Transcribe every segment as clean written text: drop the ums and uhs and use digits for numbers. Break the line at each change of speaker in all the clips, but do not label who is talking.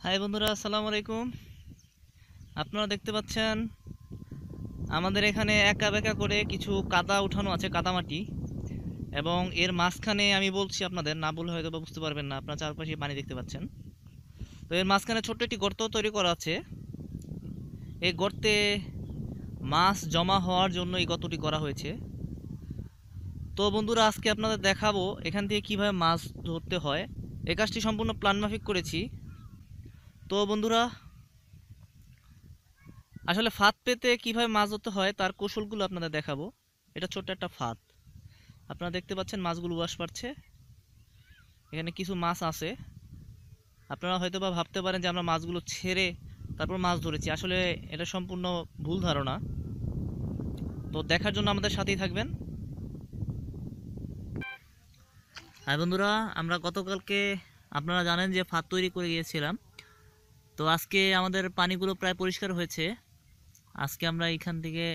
High বন্ধুরা, আসসালামু আলাইকুম। আপনারা দেখতে পাচ্ছেন আমাদের এখানে একা বেঁকা করে কিছু কাদা উঠানো আছে, কাদামাটি, এবং এর মাঝখানে আমি বলছি আপনাদের, না বলে হয়তো বা বুঝতে পারবেন না। আপনার চারপাশে পানি দেখতে পাচ্ছেন। তো এর মাঝখানে ছোট্ট একটি গর্ত তৈরি করা আছে। এই গর্তে মাছ জমা হওয়ার জন্য এই গর্তটি করা হয়েছে। তো বন্ধুরা, আজকে আপনাদের দেখাবো এখান থেকে কিভাবে মাছ ধরতে হয়। এই কাজটি সম্পূর্ণ প্ল্যান মাফিক করেছি। তো বন্ধুরা, আসলে ফাঁদ পেতে কিভাবে মাছ ধরতে হয় তার কৌশলগুলো আপনাদের দেখাবো। এটা ছোট্ট একটা ফাঁদ, আপনারা দেখতে পাচ্ছেন মাছগুলো উয়াস পাচ্ছে। এখানে কিছু মাছ আছে। আপনারা হয়তো বা ভাবতে পারেন যে আমরা মাছগুলো ছেড়ে তারপর মাছ ধরেছি, আসলে এটা সম্পূর্ণ ভুল ধারণা। তো দেখার জন্য আমাদের সাথেই থাকবেন। হ্যাঁ বন্ধুরা, আমরা গতকালকে আপনারা জানেন যে ফাঁদ তৈরি করে গিয়েছিলাম। তো আজকে আমাদের পানিগুলো প্রায় পরিষ্কার হয়েছে। আজকে আমরা এখান থেকে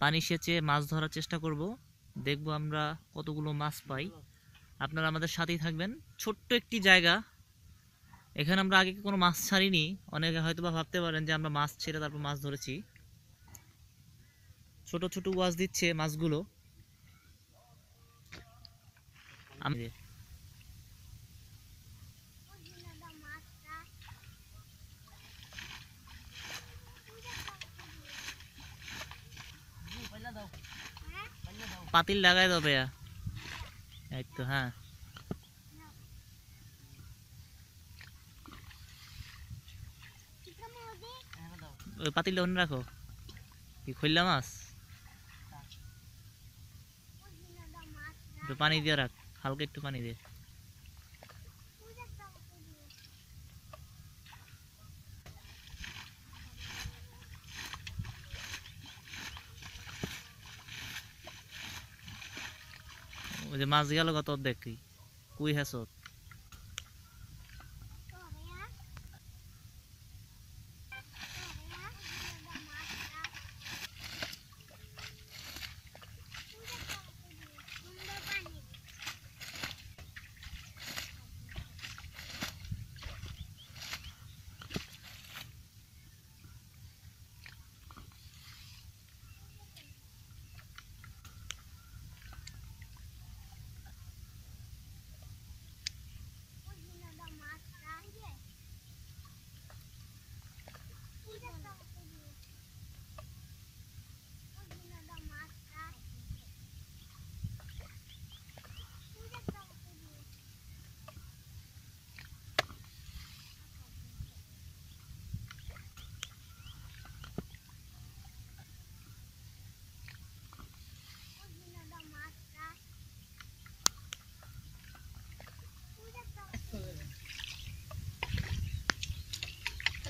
পানি সেচে মাছ ধরার চেষ্টা করব। দেখব আমরা কতগুলো মাছ পাই। আপনারা আমাদের সাথেই থাকবেন। ছোট্ট একটি জায়গা, এখানে আমরা আগে কোনো মাছ ছাড়িনি। অনেকে হয়তো বা ভাবতে পারেন যে আমরা মাছ ছেড়ে তারপর মাছ ধরেছি। ছোট ছোট ওয়াজ দিচ্ছে মাছগুলো। আমি পাতিল লাগাই দাও ভাইয়া। এই তো, হ্যাঁ। ওই পাতিলটা অন্য রাখো। কি খুললা মাছ? একটু পানি দিয়ে রাখ, হালকা একটু পানি দিয়ে। ওই যে মাছ গেল কত দেখি, কুই হেসত।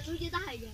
Lu chưa tới giờ.